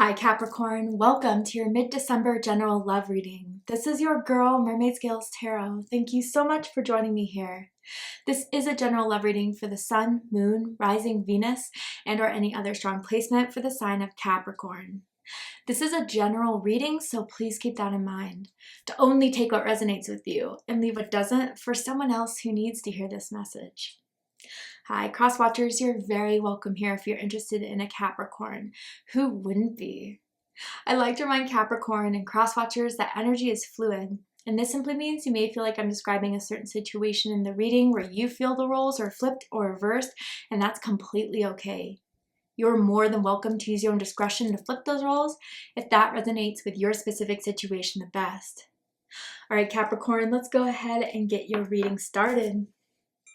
Hi Capricorn, welcome to your mid-December general love reading. This is your girl, Mermaid Scales Tarot. Thank you so much for joining me here. This is a general love reading for the Sun, Moon, Rising Venus, and or any other strong placement for the sign of Capricorn. This is a general reading, so please keep that in mind. To only take what resonates with you and leave what doesn't for someone else who needs to hear this message. Hi, cross watchers, you're very welcome here if you're interested in a Capricorn. Who wouldn't be? I like to remind Capricorn and cross watchers that energy is fluid. And this simply means you may feel like I'm describing a certain situation in the reading where you feel the roles are flipped or reversed, and that's completely okay. You're more than welcome to use your own discretion to flip those roles if that resonates with your specific situation the best. All right, Capricorn, let's go ahead and get your reading started.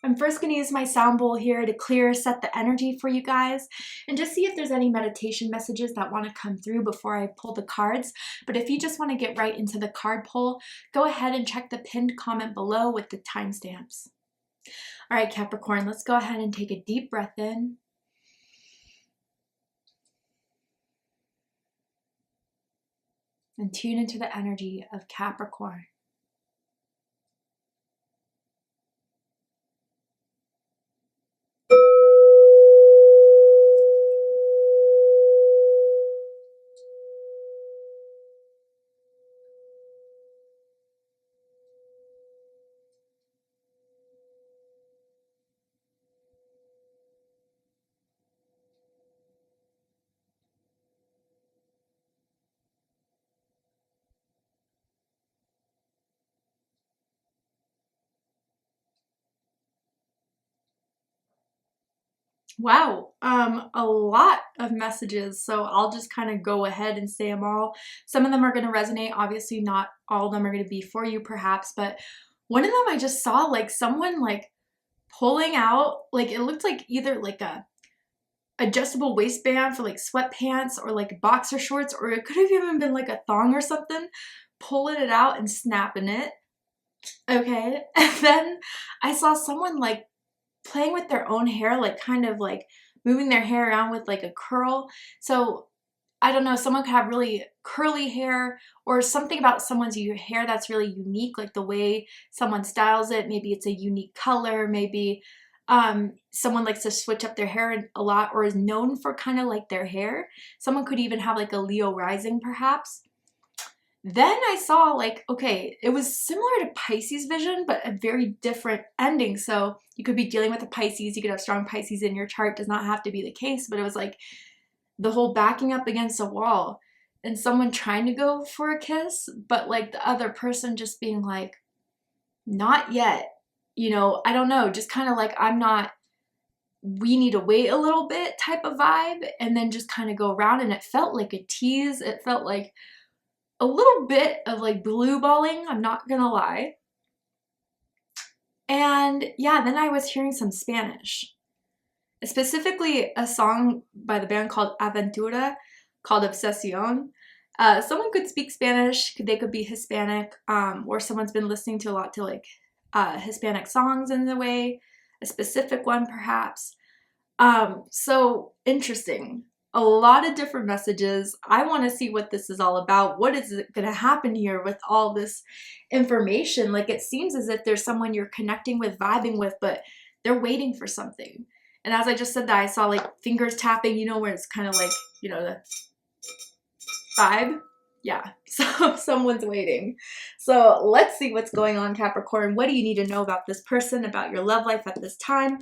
I'm first going to use my sound bowl here to clear, set the energy for you guys, and just see if there's any meditation messages that want to come through before I pull the cards. But if you just want to get right into the card pull, go ahead and check the pinned comment below with the timestamps. All right, Capricorn, let's go ahead and take a deep breath in. And tune into the energy of Capricorn. Wow, a lot of messages, so I'll just kind of go ahead and say them all. Some of them are going to resonate, obviously not all of them are going to be for you perhaps, but one of them I just saw like someone like pulling out, like it looked like either like a adjustable waistband for like sweatpants or like boxer shorts, or it could have even been like a thong or something, pulling it out and snapping it. Okay, and then I saw someone like playing with their own hair, like kind of like moving their hair around with like a curl. So I don't know, someone could have really curly hair or something about someone's hair that's really unique, like the way someone styles it. Maybe it's a unique color. Maybe someone likes to switch up their hair a lot or is known for kind of like their hair. Someone could even have like a Leo rising perhaps. Then I saw like, okay, it was similar to Pisces vision, but a very different ending. So you could be dealing with a Pisces, you could have strong Pisces in your chart, does not have to be the case, but it was like the whole backing up against a wall and someone trying to go for a kiss, but like the other person just being like, not yet, you know, I don't know, just kind of like, we need to wait a little bit type of vibe, and then just kind of go around, and it felt like a tease. It felt like a little bit of like blue balling, I'm not gonna lie. And yeah, then I was hearing some Spanish, specifically a song by the band called Aventura called Obsession. Someone could speak Spanish, they could be Hispanic, or someone's been listening to a lot to like Hispanic songs in the way, a specific one perhaps. So interesting. A lot of different messages. I want to see what this is all about. What is going to happen here with all this information? Like it seems as if there's someone you're connecting with, vibing with, but they're waiting for something. And as I just said that, I saw like fingers tapping, you know, where it's kind of like, you know, the vibe. Yeah, so someone's waiting. So let's see what's going on, Capricorn. What do you need to know about this person, about your love life at this time,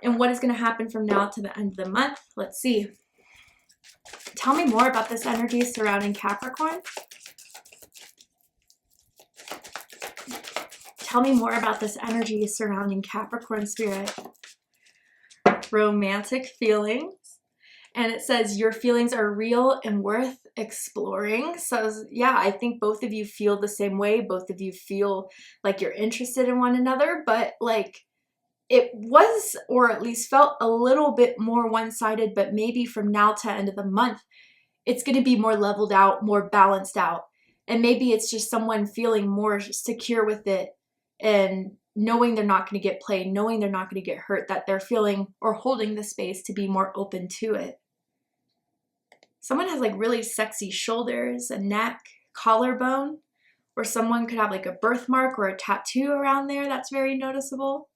and what is going to happen from now to the end of the month? Let's see. Tell me more about this energy surrounding Capricorn. Tell me more about this energy surrounding Capricorn spirit. Romantic feelings. And it says your feelings are real and worth exploring. So yeah, I think both of you feel the same way. Both of you feel like you're interested in one another, but like it was, or at least felt a little bit more one-sided, but maybe from now to end of the month, it's going to be more leveled out, more balanced out. And maybe it's just someone feeling more secure with it and knowing they're not going to get played, knowing they're not going to get hurt, that they're feeling or holding the space to be more open to it. Someone has like really sexy shoulders, a neck, collarbone, or someone could have like a birthmark or a tattoo around there that's very noticeable.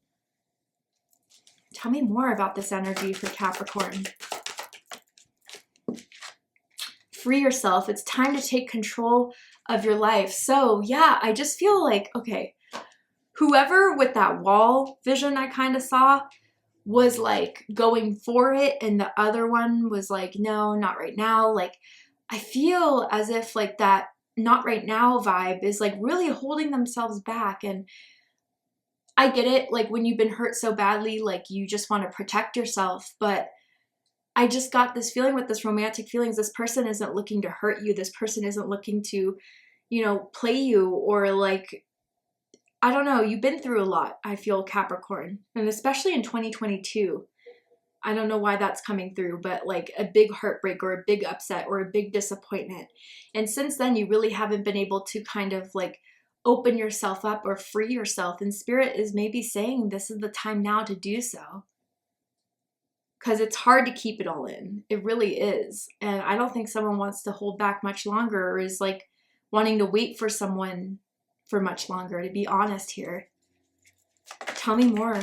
Tell me more about this energy for Capricorn. Free yourself. It's time to take control of your life. So yeah, I just feel like, okay, whoever with that wall vision I kind of saw was like going for it, and the other one was like, no, not right now. Like, I feel as if like that not right now vibe is like really holding themselves back. And I get it, like when you've been hurt so badly, like you just want to protect yourself. But I just got this feeling with this romantic feelings, this person isn't looking to hurt you. This person isn't looking to, you know, play you, or like, I don't know, you've been through a lot, I feel, Capricorn. And especially in 2022, I don't know why that's coming through, but like a big heartbreak or a big upset or a big disappointment. And since then, you really haven't been able to kind of like open yourself up or free yourself. And Spirit is maybe saying this is the time now to do so. Because it's hard to keep it all in. It really is. And I don't think someone wants to hold back much longer, or is like wanting to wait for someone for much longer, to be honest here. Tell me more.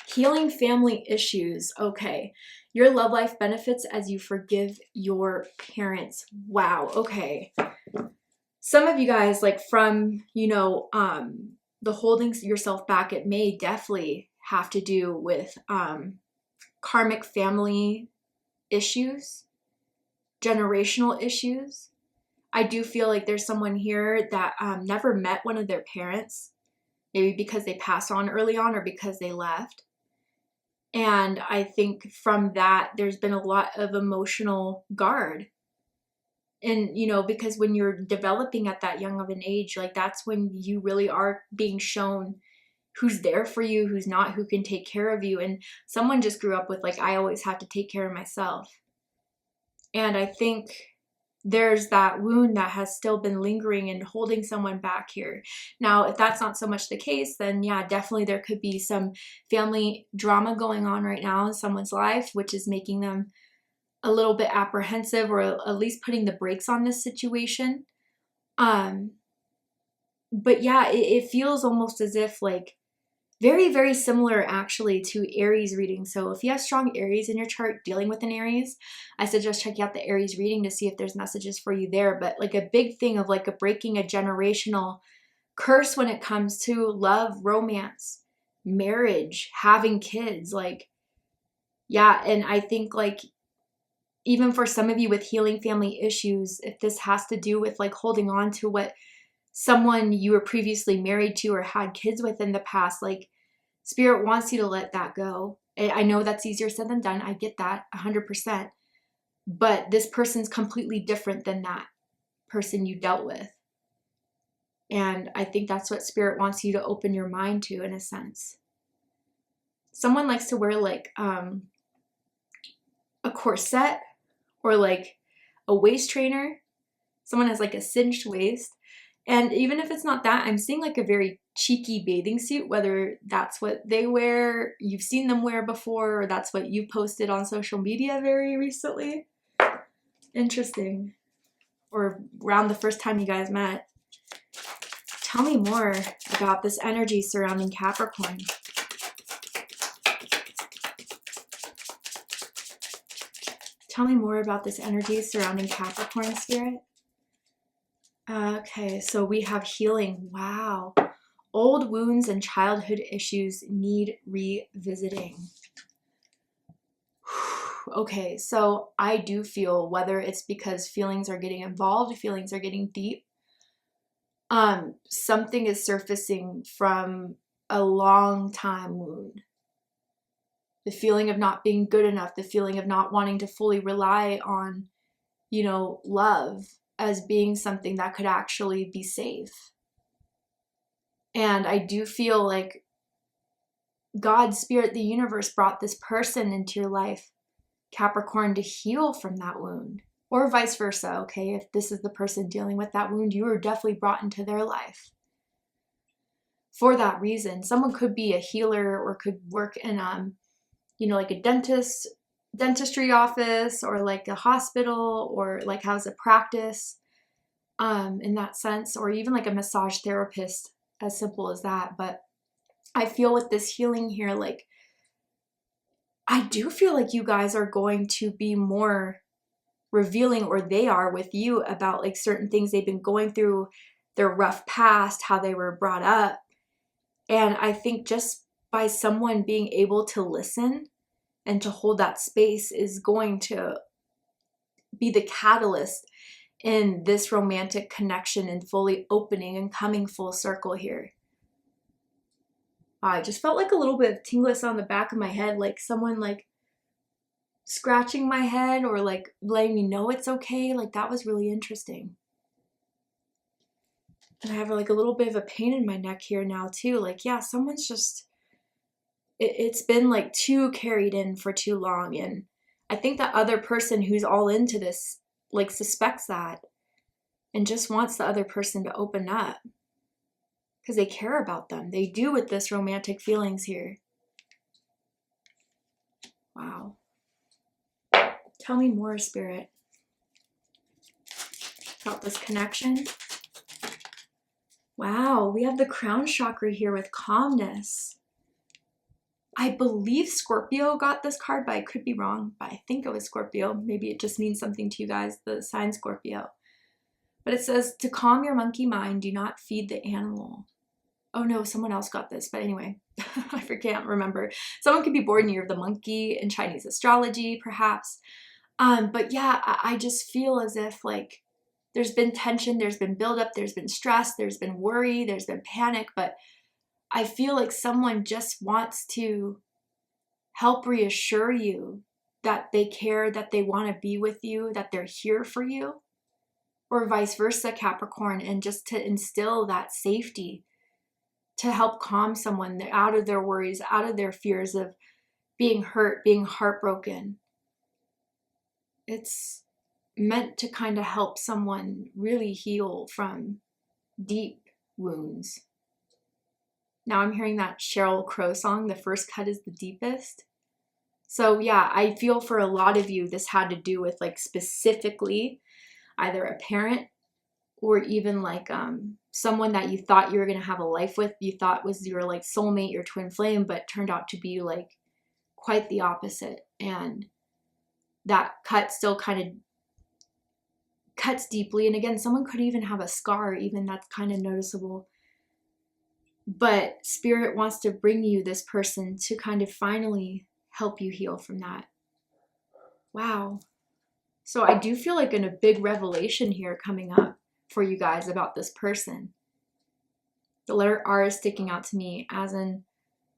Healing family issues. Okay. Your love life benefits as you forgive your parents. Wow. Okay. Some of you guys, like from, you know, the holding yourself back, it may definitely have to do with karmic family issues, generational issues. I do feel like there's someone here that never met one of their parents, maybe because they passed on early on or because they left. And I think from that, there's been a lot of emotional guard. And, you know, because when you're developing at that young of an age, like that's when you really are being shown who's there for you, who's not, who can take care of you. And someone just grew up with like, I always have to take care of myself. And I think there's that wound that has still been lingering and holding someone back here. Now, if that's not so much the case, then yeah, definitely there could be some family drama going on right now in someone's life, which is making them a little bit apprehensive, or at least putting the brakes on this situation. But yeah, it feels almost as if like very, very similar actually to Aries reading. So if you have strong Aries in your chart dealing with an Aries, I suggest checking out the Aries reading to see if there's messages for you there. But like a big thing of like breaking a generational curse when it comes to love, romance, marriage, having kids. Like, yeah. And I think like even for some of you with healing family issues, if this has to do with like holding on to what someone you were previously married to or had kids with in the past, like Spirit wants you to let that go. I know that's easier said than done. I get that 100%. But this person's completely different than that person you dealt with. And I think that's what Spirit wants you to open your mind to, in a sense. Someone likes to wear like a corset or like a waist trainer. Someone has like a cinched waist. And even if it's not that, I'm seeing like a very cheeky bathing suit, whether that's what they wear, you've seen them wear before, or that's what you posted on social media very recently. Interesting. Or around the first time you guys met. Tell me more about this energy surrounding Capricorn. Tell me more about this energy surrounding Capricorn, Spirit. Okay, so we have healing. Wow. Old wounds and childhood issues need revisiting. Okay, so I do feel, whether it's because feelings are getting involved, feelings are getting deep, something is surfacing from a long time wound. The feeling of not being good enough, the feeling of not wanting to fully rely on, you know, love as being something that could actually be safe. And I do feel like God, Spirit, the universe brought this person into your life, Capricorn, to heal from that wound, or vice versa. Okay, if this is the person dealing with that wound, you were definitely brought into their life for that reason. Someone could be a healer or could work in, you know, like a dentist dentistry office or like a hospital or like has a practice in that sense, or even like a massage therapist, as simple as that. But I feel with this healing here, like I do feel like you guys are going to be more revealing, or they are with you, about like certain things they've been going through, their rough past, how they were brought up. And I think just by someone being able to listen and to hold that space is going to be the catalyst in this romantic connection and fully opening and coming full circle here. I just felt like a little bit of tingles on the back of my head, like someone like scratching my head or like letting me know it's okay. Like that was really interesting. And I have like a little bit of a pain in my neck here now too. Like, yeah, someone's just, it's been like too carried in for too long. And I think that other person who's all into this like suspects that and just wants the other person to open up because they care about them. They do with this romantic feelings here. Wow. Tell me more, Spirit, about this connection. Wow, we have the crown chakra here with calmness. I believe Scorpio got this card, but I could be wrong. But I think it was Scorpio. Maybe it just means something to you guys, the sign Scorpio. But it says, to calm your monkey mind, do not feed the animal. Oh no, someone else got this. But anyway, I can't remember. Someone could be born near the monkey in Chinese astrology, perhaps. But yeah, I just feel as if like there's been tension, there's been buildup, there's been stress, there's been worry, there's been panic, but I feel like someone just wants to help reassure you that they care, that they want to be with you, that they're here for you, or vice versa, Capricorn, and just to instill that safety, to help calm someone out of their worries, out of their fears of being hurt, being heartbroken. It's meant to kind of help someone really heal from deep wounds. Now I'm hearing that Sheryl Crow song, the first cut is the deepest. So yeah, I feel for a lot of you, this had to do with like specifically either a parent or even like someone that you thought you were going to have a life with, you thought was your like soulmate, your twin flame, but turned out to be like quite the opposite. And that cut still kind of cuts deeply. And again, someone could even have a scar, even that's kind of noticeable. But Spirit wants to bring you this person to kind of finally help you heal from that. Wow. So I do feel like a big revelation here coming up for you guys about this person. The letter R is sticking out to me, as in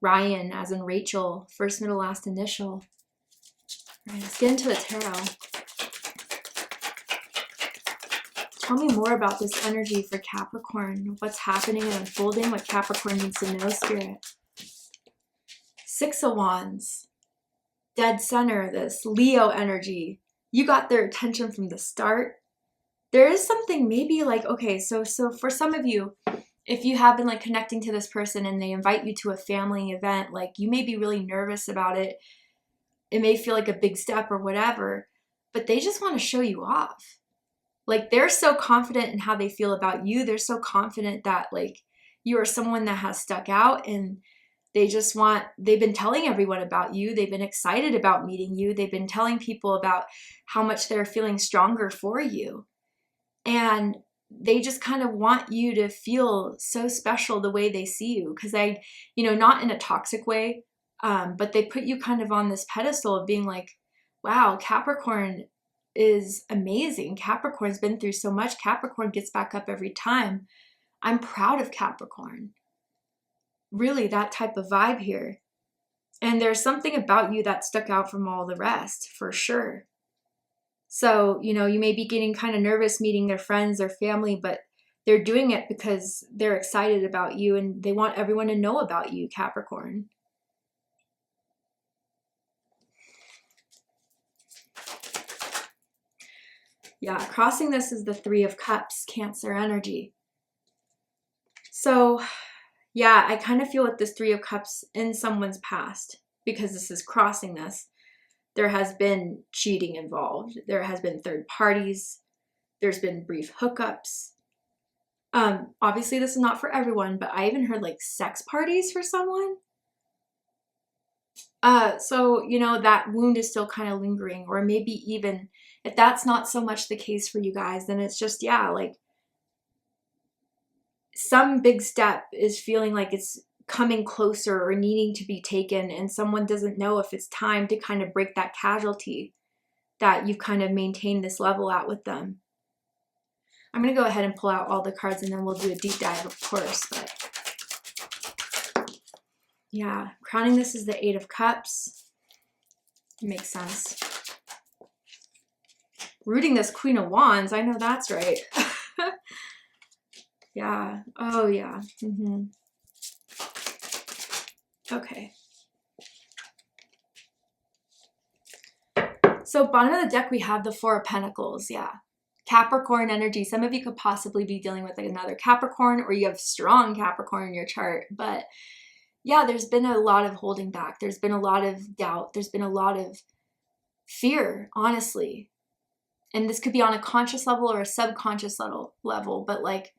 Ryan, as in Rachel, first, middle, last initial. All right, let's get into the tarot. Tell me more about this energy for Capricorn. What's happening and unfolding, what Capricorn needs to know, Spirit. Six of Wands. Dead center, this Leo energy. You got their attention from the start. There is something maybe like, okay, so for some of you, if you have been like connecting to this person and they invite you to a family event, like you may be really nervous about it. It may feel like a big step or whatever, but they just want to show you off. Like they're so confident in how they feel about you. They're so confident that like you are someone that has stuck out, and they've been telling everyone about you. They've been excited about meeting you. They've been telling people about how much they're feeling stronger for you. And they just kind of want you to feel so special the way they see you. Because not in a toxic way, but they put you kind of on this pedestal of being like, wow, Capricorn is amazing. Capricorn's been through so much. Capricorn gets back up every time. I'm proud of Capricorn. Really, that type of vibe here. And there's something about you that stuck out from all the rest, for sure. So, you may be getting kind of nervous meeting their friends, their family, but they're doing it because they're excited about you and they want everyone to know about you, Capricorn. Yeah, crossing this is the Three of Cups, Cancer energy. So, yeah, I kind of feel with this Three of Cups in someone's past, because this is crossing this. there has been cheating involved. There has been third parties. There's been brief hookups. Obviously this is not for everyone, but I even heard like sex parties for someone. So, you know, that wound is still kind of lingering, or maybe even if that's not so much the case for you guys, then it's just, yeah, like some big step is feeling like it's coming closer or needing to be taken, and someone doesn't know if it's time to kind of break that casualty that you've kind of maintained this level at with them. I'm going to go ahead and pull out all the cards and then we'll do a deep dive, of course, but yeah, crowning this is the Eight of Cups. Makes sense. Rooting this Queen of Wands, I know that's right. Yeah, oh yeah. Okay. So bottom of the deck, we have the Four of Pentacles, yeah. Capricorn energy. Some of you could possibly be dealing with like another Capricorn, or you have strong Capricorn in your chart. But yeah, there's been a lot of holding back. There's been a lot of doubt. There's been a lot of fear, honestly. And this could be on a conscious level or a subconscious level. But like,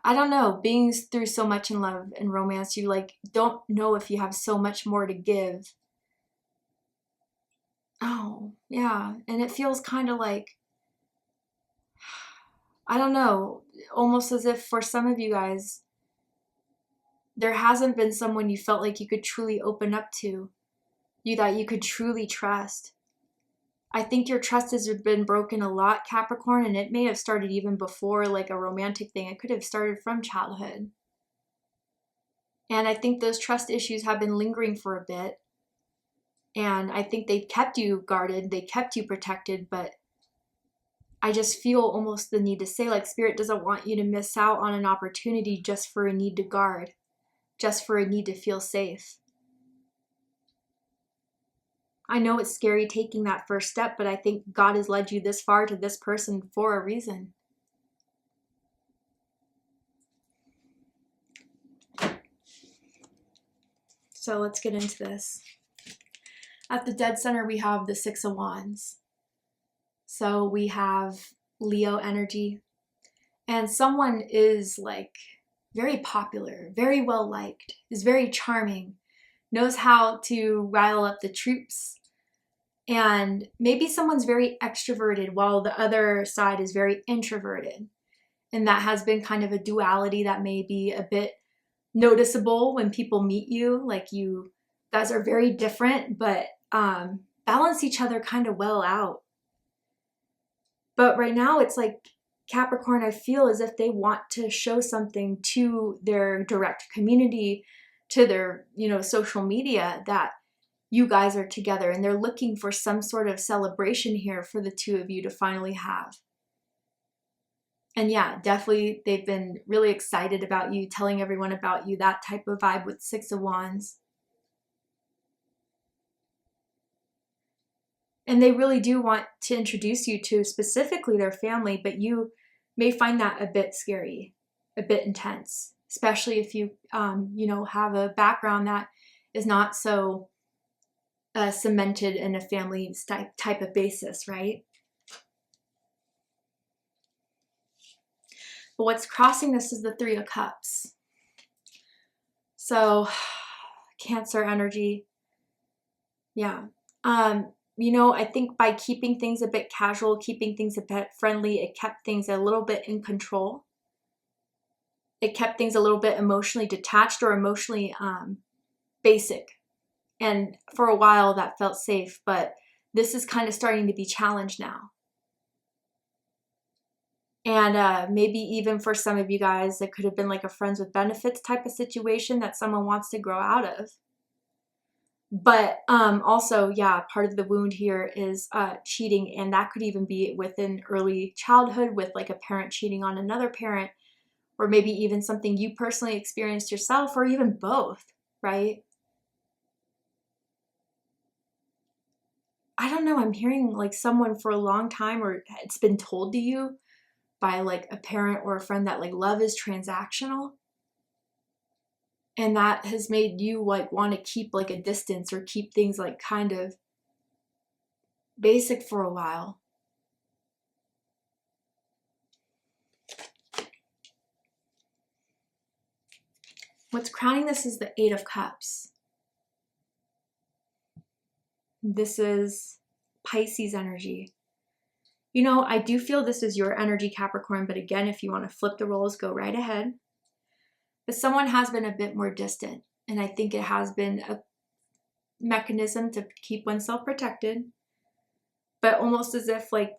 I don't know, being through so much in love and romance, you like don't know if you have so much more to give. Oh, yeah. And it feels kind of like, I don't know, almost as if for some of you guys, there hasn't been someone you felt like you could truly open up to, that you could truly trust. I think your trust has been broken a lot, Capricorn, and it may have started even before like a romantic thing. It could have started from childhood. And I think those trust issues have been lingering for a bit. And I think they kept you guarded, they kept you protected, but I just feel almost the need to say, like, Spirit doesn't want you to miss out on an opportunity just for a need to guard, just for a need to feel safe. I know it's scary taking that first step, but I think God has led you this far to this person for a reason. So let's get into this. At the dead center, we have the Six of Wands. So we have Leo energy, and someone is like very popular, very well liked, is very charming, knows how to rile up the troops, and maybe someone's very extroverted while the other side is very introverted. And that has been kind of a duality that may be a bit noticeable when people meet you. Like you guys are very different, but balance each other kind of well out. But right now it's like Capricorn, I feel as if they want to show something to their direct community, to their, social media, that you guys are together, and they're looking for some sort of celebration here for the two of you to finally have. And yeah, definitely they've been really excited about you, telling everyone about you, that type of vibe with Six of Wands. And they really do want to introduce you to specifically their family, but you may find that a bit scary, a bit intense, especially if you, have a background that is not so cemented in a family type of basis, right? But what's crossing this is the Three of Cups. So Cancer energy. Yeah. I think by keeping things a bit casual, keeping things a bit friendly, it kept things a little bit in control. It kept things a little bit emotionally detached or emotionally basic. And for a while that felt safe, but this is kind of starting to be challenged now. And maybe even for some of you guys, it could have been like a friends with benefits type of situation that someone wants to grow out of. But also, yeah, part of the wound here is cheating, and that could even be within early childhood with like a parent cheating on another parent, or maybe even something you personally experienced yourself, or even both, right? I don't know, I'm hearing like someone for a long time, or it's been told to you by like a parent or a friend that like love is transactional. And that has made you like want to keep like a distance or keep things like kind of basic for a while. What's crowning this is the Eight of Cups. This is Pisces energy. You know, I do feel this is your energy, Capricorn, but again, if you want to flip the roles, go right ahead. But someone has been a bit more distant, and I think it has been a mechanism to keep oneself protected, but almost as if like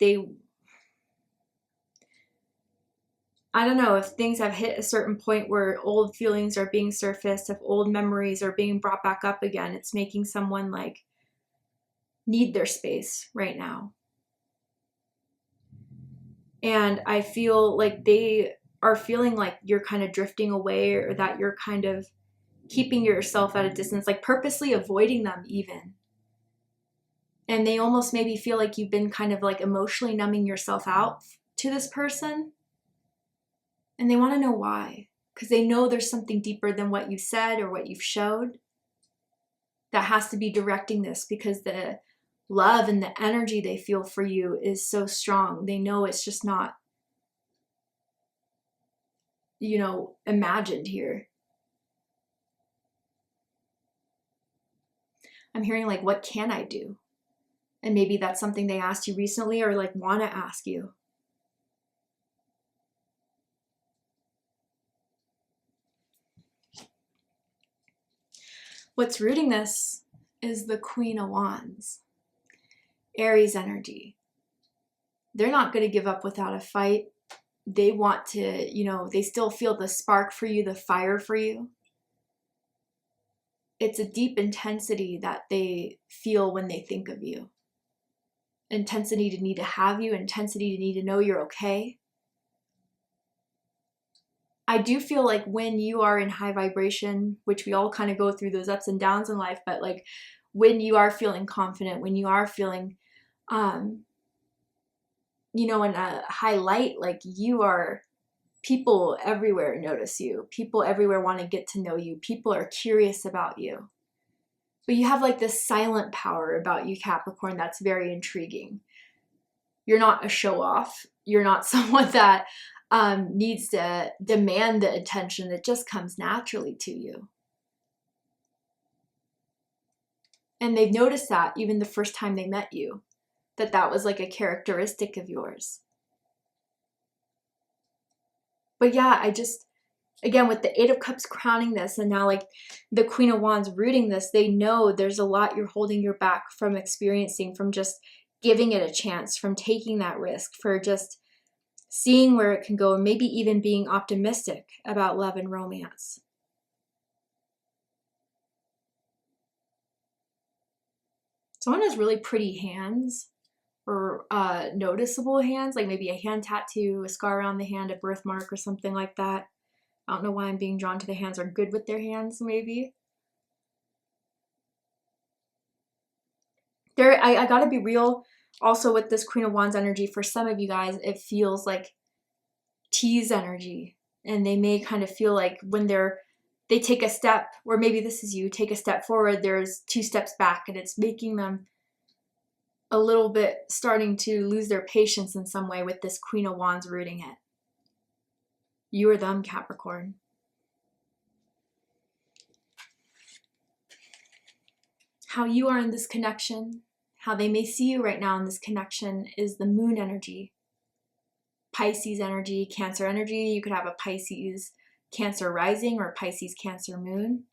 I don't know, if things have hit a certain point where old feelings are being surfaced, if old memories are being brought back up again, it's making someone like need their space right now. And I feel like they are feeling like you're kind of drifting away, or that you're kind of keeping yourself at a distance, like purposely avoiding them even. And they almost maybe feel like you've been kind of like emotionally numbing yourself out to this person. And they want to know why, because they know there's something deeper than what you said or what you've showed that has to be directing this, because the love and the energy they feel for you is so strong. They know it's just not, you know, imagined here. I'm hearing like, what can I do? And maybe that's something they asked you recently or like want to ask you. What's rooting this is the Queen of Wands, Aries energy. They're not going to give up without a fight. They want to, you know, they still feel the spark for you, the fire for you. It's a deep intensity that they feel when they think of you. Intensity to need to have you, intensity to need to know you're okay. I do feel like when you are in high vibration, which we all kind of go through those ups and downs in life, but like when you are feeling confident, when you are feeling, you know, in a high light, like you are, people everywhere notice you. People everywhere want to get to know you. People are curious about you. But you have like this silent power about you, Capricorn, that's very intriguing. You're not a show off. You're not someone that needs to demand the attention. It just comes naturally to you. And they've noticed that even the first time they met you, that was like a characteristic of yours. But yeah, I just, again, with the Eight of Cups crowning this, and now like the Queen of Wands rooting this, they know there's a lot you're holding your back from experiencing, from just giving it a chance, from taking that risk, for just seeing where it can go, and maybe even being optimistic about love and romance. Someone has really pretty hands, or noticeable hands, like maybe a hand tattoo, a scar around the hand, a birthmark, or something like that. I don't know why I'm being drawn to the hands, are good with their hands, maybe. I gotta be real, also with this Queen of Wands energy, for some of you guys, it feels like tease energy. And they may kind of feel like when they take a step, or maybe this is you, take a step forward, there's 2 steps back, and it's making them a little bit starting to lose their patience in some way with this Queen of Wands rooting it. You or them, Capricorn. How you are in this connection, how they may see you right now in this connection, is the moon energy. Pisces energy, Cancer energy. You could have a Pisces Cancer rising or Pisces Cancer moon.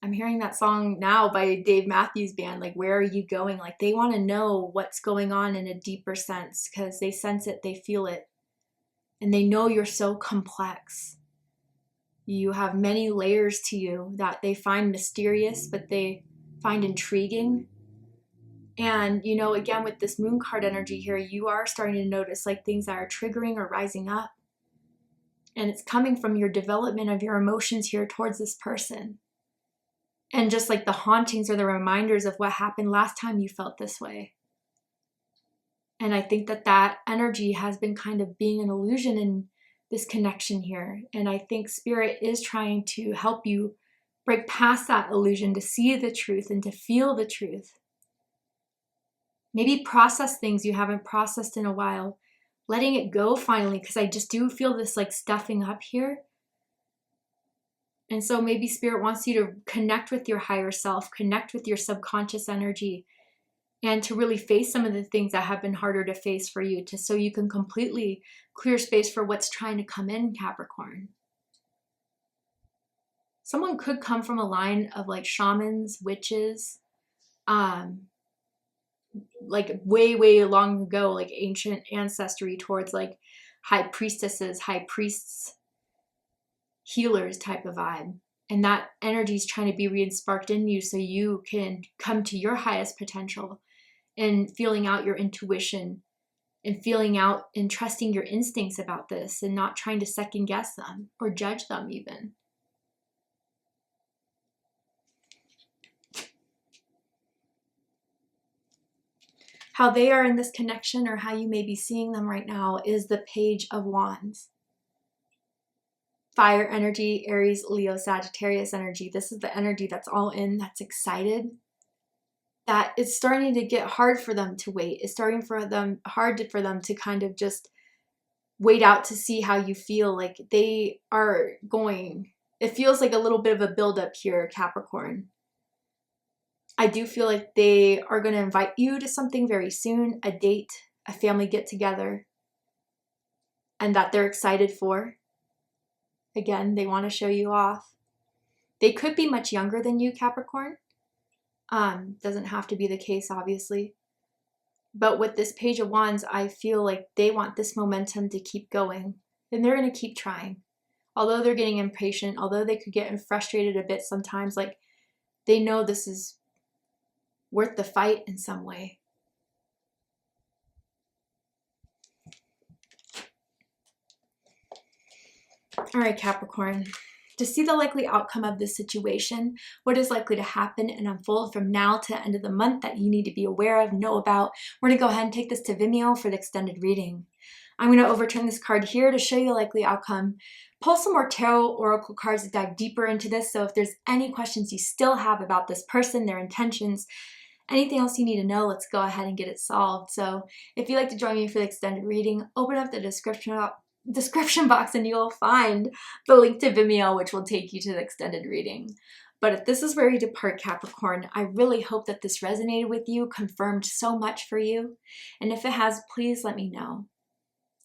I'm hearing that song now by Dave Matthews Band, like, where are you going? Like, they want to know what's going on in a deeper sense, because they sense it, they feel it, and they know you're so complex. You have many layers to you that they find mysterious, but they find intriguing. And, you know, again, with this moon card energy here, you are starting to notice like things that are triggering or rising up. And it's coming from your development of your emotions here towards this person. And just like the hauntings or the reminders of what happened last time you felt this way. And I think that energy has been kind of being an illusion, and this connection here. And I think Spirit is trying to help you break past that illusion, to see the truth and to feel the truth. Maybe process things you haven't processed in a while, letting it go finally, because I just do feel this like stuffing up here. And so maybe Spirit wants you to connect with your higher self, connect with your subconscious energy, and to really face some of the things that have been harder to face for you, so you can completely clear space for what's trying to come in, Capricorn. Someone could come from a line of like shamans, witches, like way long ago, like ancient ancestry towards like high priestesses, high priests, healers type of vibe. And that energy is trying to be re-sparked in you so you can come to your highest potential and feeling out your intuition and feeling out and trusting your instincts about this and not trying to second guess them or judge them even. How they are in this connection, or how you may be seeing them right now, is the Page of Wands. Fire energy, Aries, Leo, Sagittarius energy. This is the energy that's all in, that's excited. That it's starting to get hard for them to wait. It's starting hard for them to kind of just wait out to see how you feel. Like they are going. It feels like a little bit of a buildup here, Capricorn. I do feel like they are going to invite you to something very soon, a date, a family get together, and that they're excited for. Again, they want to show you off. They could be much younger than you, Capricorn. Doesn't have to be the case, obviously. But with this Page of Wands, I feel like they want this momentum to keep going, and they're going to keep trying. Although they're getting impatient, although they could get frustrated a bit sometimes, like they know this is worth the fight in some way. All right, Capricorn. To see the likely outcome of this situation, what is likely to happen and unfold from now to the end of the month that you need to be aware of, know about, we're going to go ahead and take this to Vimeo for the extended reading. I'm going to overturn this card here to show you the likely outcome. Pull some more tarot oracle cards to dive deeper into this. So if there's any questions you still have about this person, their intentions, anything else you need to know, let's go ahead and get it solved. So if you'd like to join me for the extended reading, open up the description box and you'll find the link to Vimeo, which will take you to the extended reading. But if this is where you depart, Capricorn, I really hope that this resonated with you, confirmed so much for you. And if it has, please let me know.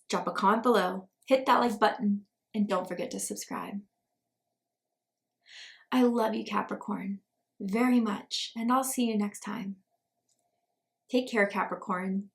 Drop a comment below, hit that like button, and don't forget to subscribe. I love you, Capricorn, very much, and I'll see you next time. Take care, Capricorn.